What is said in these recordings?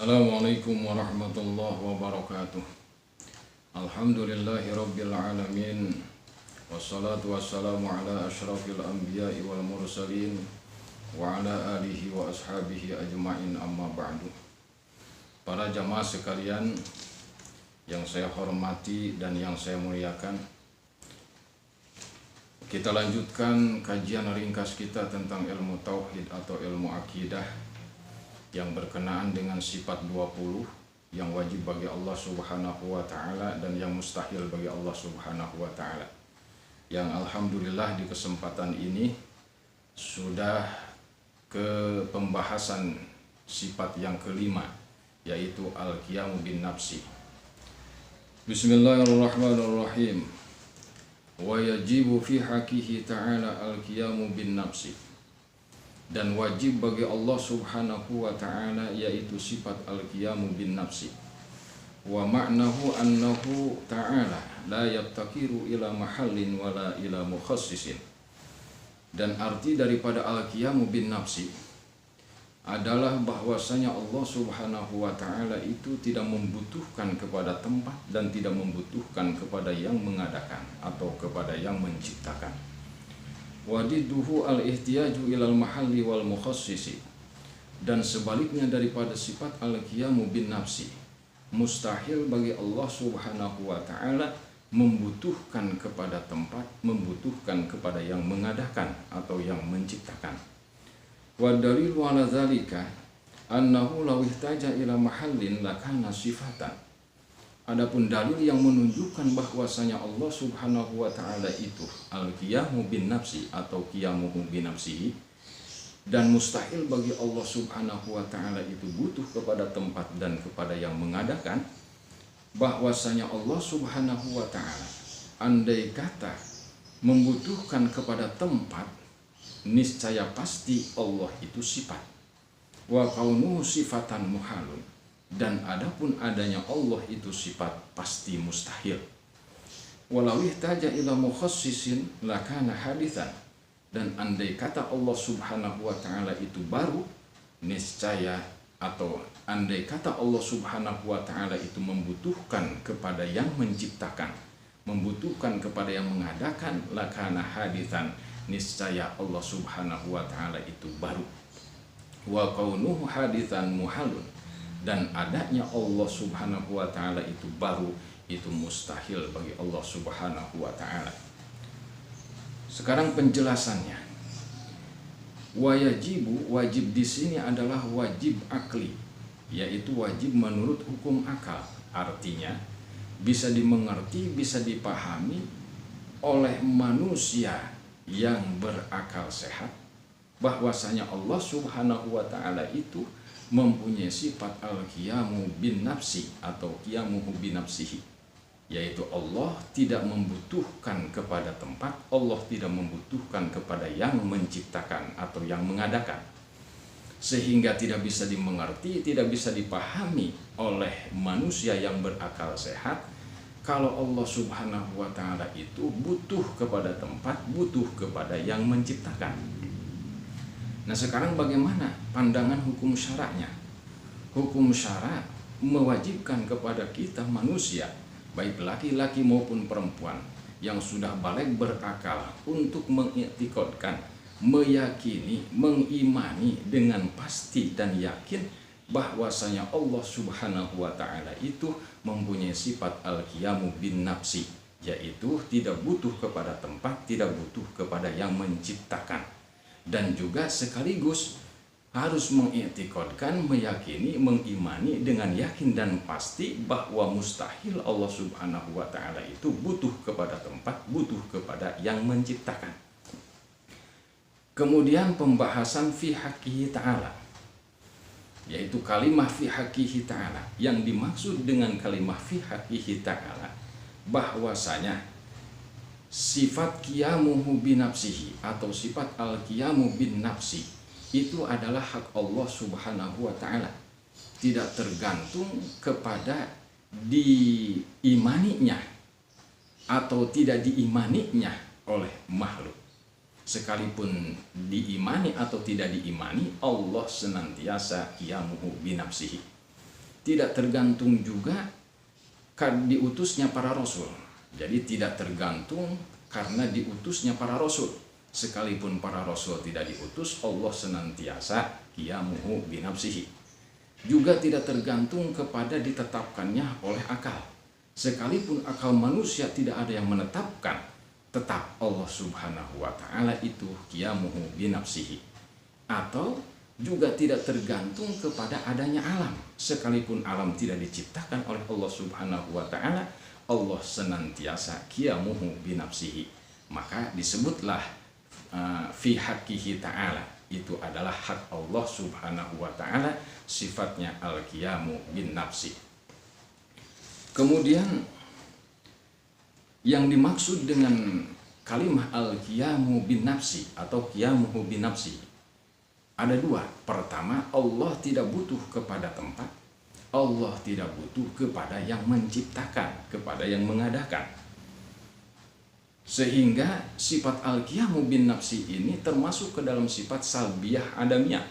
Assalamualaikum warahmatullahi wabarakatuh. Alhamdulillahi rabbil alamin. Wassalatu wassalamu ala asyrafil anbiya'i wal mursalin wa ala alihi wa ashabihi ajma'in, amma ba'du. Para jamaah sekalian yang saya hormati dan yang saya muliakan, kita lanjutkan kajian ringkas kita tentang ilmu tauhid atau ilmu akidah yang berkenaan dengan sifat 20 yang wajib bagi Allah Subhanahu wa taala dan yang mustahil bagi Allah Subhanahu wa taala. Yang alhamdulillah di kesempatan ini sudah ke pembahasan sifat yang kelima, yaitu al-qiyamu bin nafsi. Bismillahirrahmanirrahim. Wa yajibu fi haqqihi ta'ala al-qiyamu bin nafsi. Dan wajib bagi Allah Subhanahu wa ta'ala yaitu sifat al-qiyamu bin nafsi. Wa ma'nahu annahu ta'ala la yabtakiru ila mahallin wala ila mukhassisin. Dan arti daripada al-qiyamu bin nafsi adalah bahwasanya Allah Subhanahu wa ta'ala itu tidak membutuhkan kepada tempat dan tidak membutuhkan kepada yang mengadakan atau kepada yang menciptakan. Wadiduhu al-ihtiyaju ilal mahalli wal mukhassisi. Dan sebaliknya daripada sifat al-qiyamu bin nafsi, mustahil bagi Allah Subhanahu wa ta'ala membutuhkan kepada tempat, membutuhkan kepada yang mengadakan atau yang menciptakan. Wa dalilu ala dzalika annahu law ihtaja ila mahallin lakana sifatan. Adapun dalil yang menunjukkan bahwasanya Allah Subhanahu wa ta'ala itu al-qiyamu bin nafsi atau qiyamuhu bin nafsihi, dan mustahil bagi Allah Subhanahu wa ta'ala itu butuh kepada tempat dan kepada yang mengadakan, bahwasanya Allah Subhanahu wa ta'ala andai kata membutuhkan kepada tempat, niscaya pasti Allah itu sifat. Wa kaunuhu sifatan muhalun. Dan adapun adanya Allah itu sifat pasti mustahil. Walau ihtaja ila mukhassisin lakana haditsan. Dan andai kata Allah Subhanahu wa ta'ala itu baru, niscaya atau andai kata Allah Subhanahu wa ta'ala itu membutuhkan kepada yang menciptakan, membutuhkan kepada yang mengadakan, lakana haditsan, niscaya Allah Subhanahu wa ta'ala itu baru. Wa kaunuhu haditsan muhalun. Dan adanya Allah Subhanahu wa ta'ala itu baru, itu mustahil bagi Allah Subhanahu wa ta'ala. Sekarang penjelasannya. Wajibu, wajib di sini adalah wajib akli, yaitu wajib menurut hukum akal. Artinya bisa dimengerti, bisa dipahami oleh manusia yang berakal sehat, bahwasanya Allah Subhanahu wa ta'ala itu mempunyai sifat al-qiyamu bin nafsi atau qiyamuhu bin nafsihi, yaitu Allah tidak membutuhkan kepada tempat, Allah tidak membutuhkan kepada yang menciptakan atau yang mengadakan, sehingga tidak bisa dimengerti, tidak bisa dipahami oleh manusia yang berakal sehat kalau Allah Subhanahu wa ta'ala itu butuh kepada tempat, butuh kepada yang menciptakan. Nah, sekarang bagaimana pandangan hukum syaraknya? Hukum syarak mewajibkan kepada kita manusia, baik laki-laki maupun perempuan, yang sudah balik berakal untuk mengiktikadkan, meyakini, mengimani dengan pasti dan yakin bahwasanya Allah Subhanahu wa ta'ala itu mempunyai sifat al-qiyamu bin nafsi, yaitu tidak butuh kepada tempat, tidak butuh kepada yang menciptakan. Dan juga sekaligus harus mengiktikadkan, meyakini, mengimani dengan yakin dan pasti bahwa mustahil Allah Subhanahu wa ta'ala itu butuh kepada tempat, butuh kepada yang menciptakan. Kemudian pembahasan fi haqqihi ta'ala, yaitu kalimah fi haqqihi ta'ala. Yang dimaksud dengan kalimah fi haqqihi ta'ala bahwasanya sifat qiyamuhu bin nafsihi atau sifat al-qiyamu bin nafsi itu adalah hak Allah Subhanahu wa ta'ala, tidak tergantung kepada diimaninya atau tidak diimaninya oleh makhluk. Sekalipun diimani atau tidak diimani, Allah senantiasa qiyamuhu bi nafsihi. tidak tergantung juga diutusnya para rasul. Jadi tidak tergantung karena diutusnya para rasul. Sekalipun para rasul tidak diutus, Allah senantiasa qiyamuhu binafsihi. Juga tidak tergantung kepada ditetapkannya oleh akal. Sekalipun akal manusia tidak ada yang menetapkan, tetap Allah subhanahu wa ta'ala itu qiyamuhu binafsihi. Atau juga tidak tergantung kepada adanya alam. Sekalipun alam tidak diciptakan oleh Allah subhanahu wa ta'ala, Allah senantiasa qiyamuhu binafsihi. Maka disebutlah fi haqqihi ta'ala, itu adalah hak Allah subhanahu wa ta'ala, sifatnya al-qiyamu bin nafsi. Kemudian yang dimaksud dengan kalimah al-qiyamu bin nafsi atau qiyamuhu bin nafsi ada dua. Pertama, Allah tidak butuh kepada tempat, Allah tidak butuh kepada yang menciptakan, kepada yang mengadakan. Sehingga sifat al-qiyamu bin nafsi ini termasuk ke dalam sifat salbiyah adamiyah.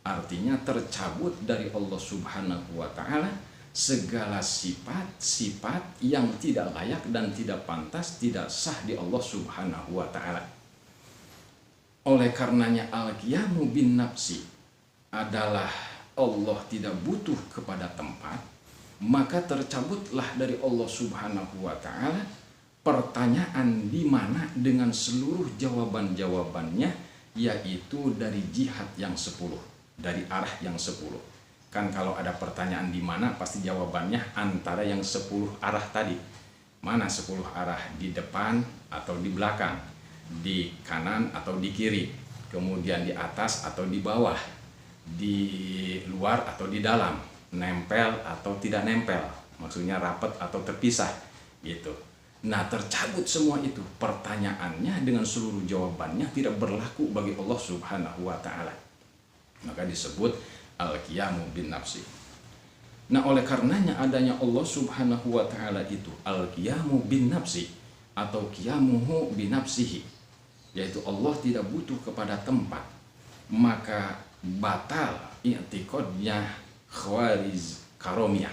Artinya tercabut dari Allah subhanahu wa ta'ala segala sifat-sifat yang tidak layak dan tidak pantas, tidak sah di Allah subhanahu wa ta'ala. Oleh karenanya al-qiyamu bin nafsi adalah Allah tidak butuh kepada tempat, maka tercabutlah dari Allah subhanahu wa ta'ala pertanyaan di mana dengan seluruh jawaban-jawabannya, yaitu dari jihad yang 10, dari arah yang 10. Kan kalau ada pertanyaan di mana, pasti jawabannya antara yang 10 arah tadi. Mana 10 arah? Di depan atau di belakang, di kanan atau di kiri, kemudian di atas atau di bawah, di luar atau di dalam, nempel atau tidak nempel, maksudnya rapat atau terpisah gitu. Nah, tercabut semua itu, pertanyaannya dengan seluruh jawabannya tidak berlaku bagi Allah subhanahu wa ta'ala. Maka disebut al-qiyamu bin nafsi. Nah, oleh karenanya adanya Allah subhanahu wa ta'ala itu al-qiyamu bin nafsi atau qiyamuhu bin nafsihi, yaitu Allah tidak butuh kepada tempat, maka batal i'tiqadnya khawarij karomiyah,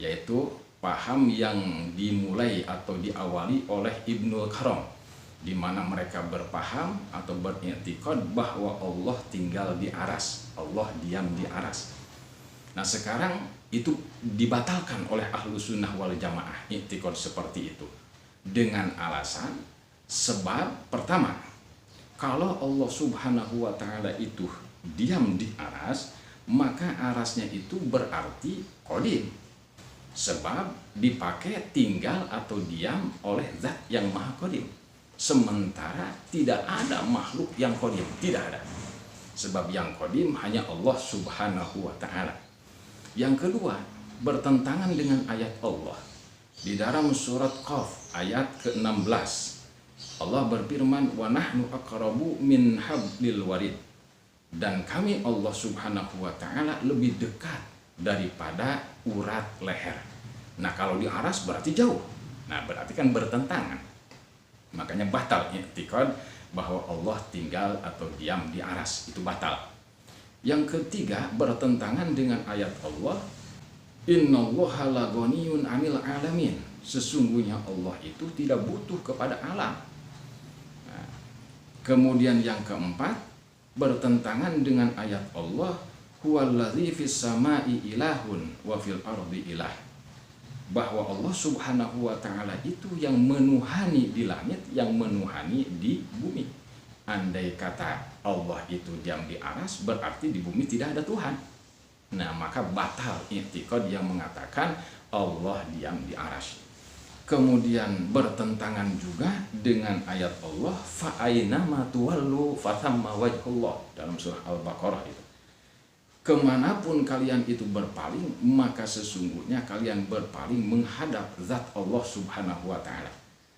yaitu paham yang dimulai atau diawali oleh Ibnul Karom, di mana mereka berpaham atau beriktikad bahwa Allah tinggal di aras, Allah diam di aras. Nah, sekarang itu dibatalkan oleh ahlu sunnah wal jamaah, iktikad seperti itu, dengan alasan sebab pertama, kalau Allah subhanahu wa ta'ala itu diam di aras, maka arasnya itu berarti qadim, sebab dipakai tinggal atau diam oleh zat yang maha qadim. Sementara tidak ada makhluk yang qadim, tidak ada. Sebab yang qadim hanya Allah subhanahu wa ta'ala. Yang kedua, bertentangan dengan ayat Allah. Di dalam surat Qaf ayat ke-16, Allah berfirman, wa nahnu aqrabu min hablil warid. Dan kami Allah subhanahu wa ta'ala lebih dekat daripada urat leher. Nah, kalau di aras berarti jauh. Nah, berarti kan bertentangan. Makanya batal i'tiqad bahwa Allah tinggal atau diam di aras, itu batal. Yang ketiga, bertentangan dengan ayat Allah, innallaha laghaniyun 'anil 'alamin. Sesungguhnya Allah itu tidak butuh kepada alam. Nah, kemudian yang keempat, bertentangan dengan ayat Allah, huwallazi fis samai ilahun wa fil ardi ilah. Bahwa Allah subhanahu wa ta'ala itu yang menuhani di langit, yang menuhani di bumi. Andai kata Allah itu diam di aras, berarti di bumi tidak ada Tuhan. Nah, maka batal i'tiqad yang mengatakan Allah diam di aras. Kemudian bertentangan juga dengan ayat Allah, fa aynama tuwallu fathamma wajhullah, dalam surah Al-Baqarah itu. Kemanapun kalian itu berpaling, maka sesungguhnya kalian berpaling menghadap zat Allah subhanahu wa ta'ala.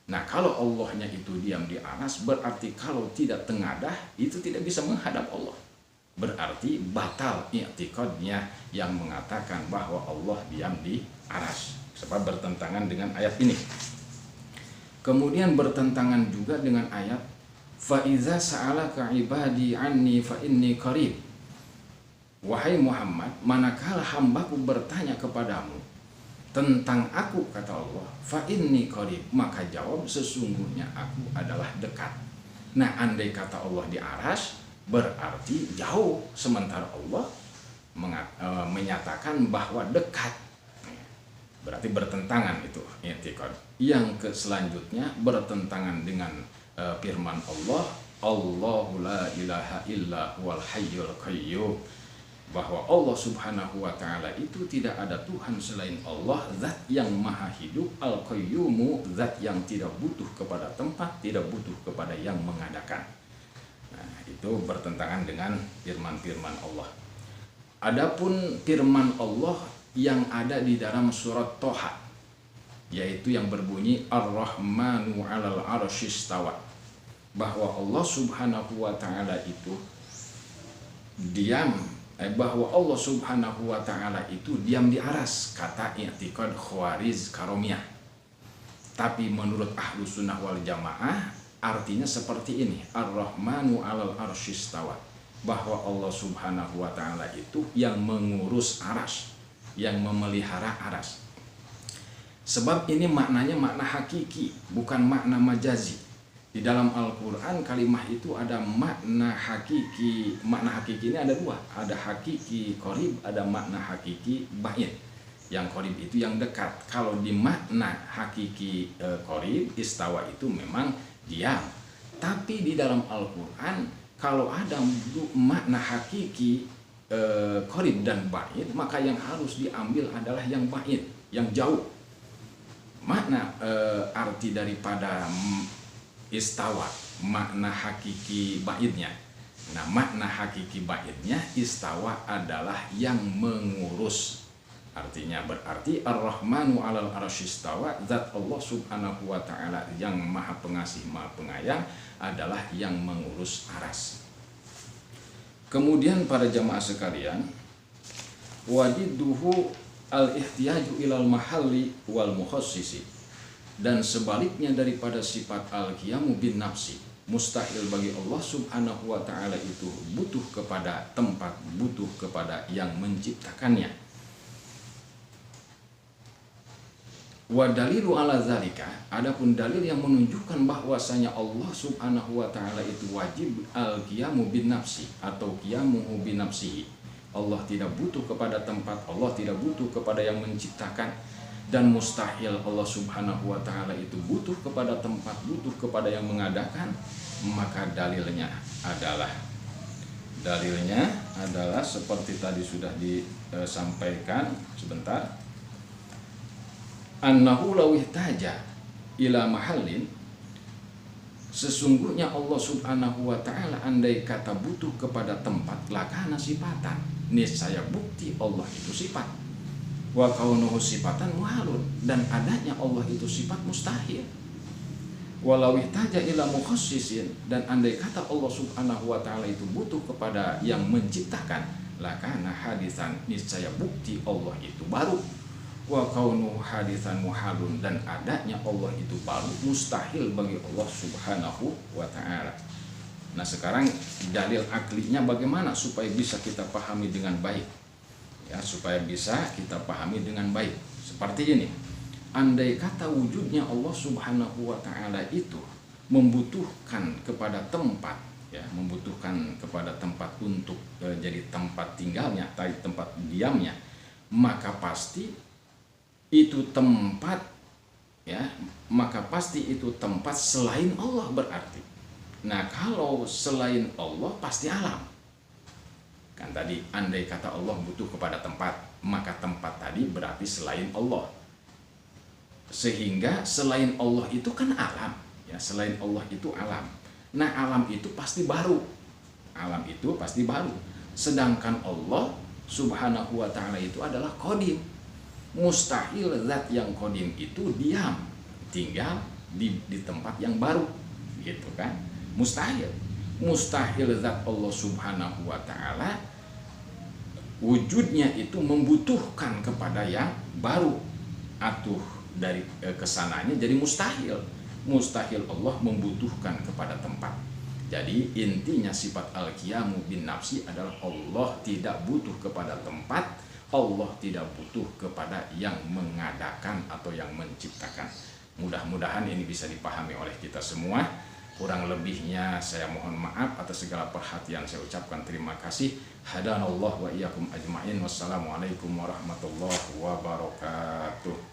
Nah, kalau Allahnya itu diam di aras, berarti kalau tidak tengadah, itu tidak bisa menghadap Allah. Berarti batal i'tiqadnya yang mengatakan bahwa Allah diam di aras, sebab bertentangan dengan ayat ini. Kemudian bertentangan juga dengan ayat fa iza sa'alaka ibadi anni fa inni qarib. wahai Muhammad, manakala hambaku bertanya kepadamu tentang aku, kata Allah, fa inni qarib, maka jawab, sesungguhnya aku adalah dekat. Nah, andai kata Allah di aras, berarti jauh, sementara Allah menyatakan bahwa dekat. Berarti bertentangan itu i'tiqad. Yang selanjutnya bertentangan dengan firman Allah, Allahu la ilaha illa huwal hayyul qayyum, bahwa Allah Subhanahu wa ta'ala itu tidak ada Tuhan selain Allah, zat yang maha hidup, al-qayyumu, zat yang tidak butuh kepada tempat, tidak butuh kepada yang mengadakan. Nah, itu bertentangan dengan firman-firman Allah. Adapun firman Allah yang ada di dalam surat Toha, yaitu yang berbunyi Ar-Rahmanu 'alal 'arsy istawa, bahwa Allah Subhanahu wa ta'ala itu bahwa Allah Subhanahu wa ta'ala itu diam di aras, kata i'tiqad Khawarij Karomiyah. Tapi menurut Ahlu Sunnah wal Jamaah artinya seperti ini, Ar-Rahmanu 'alal 'arsy istawa, bahwa Allah Subhanahu wa ta'ala itu yang mengurus aras, yang memelihara aras. Sebab ini maknanya makna hakiki, bukan makna majazi. Di dalam Al-Quran kalimah itu ada makna hakiki. Makna hakiki ini ada dua, ada hakiki qarib, ada makna hakiki ba'id. Yang qarib itu yang dekat. Kalau di makna hakiki qarib, istawa itu memang diam. Tapi di dalam Al-Quran kalau ada makna hakiki qarib dan ba'id, maka yang harus diambil adalah yang ba'id, yang jauh. Makna arti daripada istawa, makna hakiki ba'idnya. Nah, makna hakiki ba'idnya, istawa adalah yang mengurus. Artinya berarti Ar-Rahmanu 'alal 'arsy istawa, zat Allah Subhanahu wa ta'ala yang maha pengasih, maha penyayang adalah yang mengurus aras. Kemudian para jamaah sekalian, wajiduhu al-ihtiyaju ilal mahalli wal mukhassisi. Dan sebaliknya daripada sifat al-qiyamu bin nafsi, mustahil bagi Allah Subhanahu wa ta'ala itu butuh kepada tempat, butuh kepada yang menciptakannya. Wa dalilu ala zalika, adapun dalil yang menunjukkan bahwasanya Allah Subhanahu wa ta'ala itu wajib al-qiyamu bin nafsi atau qiyamuhu bin nafsihi. Allah tidak butuh kepada tempat, Allah tidak butuh kepada yang menciptakan, dan mustahil Allah Subhanahu wa ta'ala itu butuh kepada tempat, butuh kepada yang mengadakan. Maka dalilnya adalah seperti tadi sudah disampaikan sebentar, annahu law ihtaja ila mahallin, sesungguhnya Allah Subhanahu wa ta'ala andai kata butuh kepada tempat, lakana sifatan, niscaya bukti Allah itu sifat. Wa kaunuhu sifatan muhalun, dan adanya Allah itu sifat mustahil. Walau ihtaja ila mukhassisin, dan andai kata Allah Subhanahu wa ta'ala itu butuh kepada yang menciptakan, lakana hadisan, niscaya bukti Allah itu baru. Wa kaunuhu hadisan muhalun, dan adanya Allah itu baru, mustahil bagi Allah Subhanahu wa ta'ala. Nah, sekarang dalil aklinya bagaimana supaya bisa kita pahami dengan baik? Ya, supaya bisa kita pahami dengan baik. Seperti ini, andai kata wujudnya Allah Subhanahu wa ta'ala itu membutuhkan kepada tempat, ya, membutuhkan kepada tempat untuk jadi tempat tinggalnya, tempat diamnya, maka pasti itu tempat, ya, maka pasti itu tempat selain Allah berarti. Nah, kalau selain Allah pasti alam. Kan tadi andai kata Allah butuh kepada tempat, maka tempat tadi berarti selain Allah. Sehingga selain Allah itu kan alam, ya, selain Allah itu alam. Nah, alam itu pasti baru. Alam itu pasti baru. Sedangkan Allah Subhanahu wa ta'ala itu adalah qadim. Mustahil zat yang qadim itu diam, tinggal di tempat yang baru, gitu kan? Mustahil. Mustahil zat Allah Subhanahu wa ta'ala wujudnya itu membutuhkan kepada yang baru, atau dari kesananya jadi mustahil. Mustahil Allah membutuhkan kepada tempat. Jadi intinya sifat al-qiyamu bin nafsi adalah Allah tidak butuh kepada tempat, Allah tidak butuh kepada yang mengadakan atau yang menciptakan. Mudah-mudahan ini bisa dipahami oleh kita semua. Kurang lebihnya saya mohon maaf atas segala perhatian. Saya ucapkan terima kasih. Hadanallah wa iyyakum ajmain. Wassalamualaikum warahmatullahi wabarakatuh.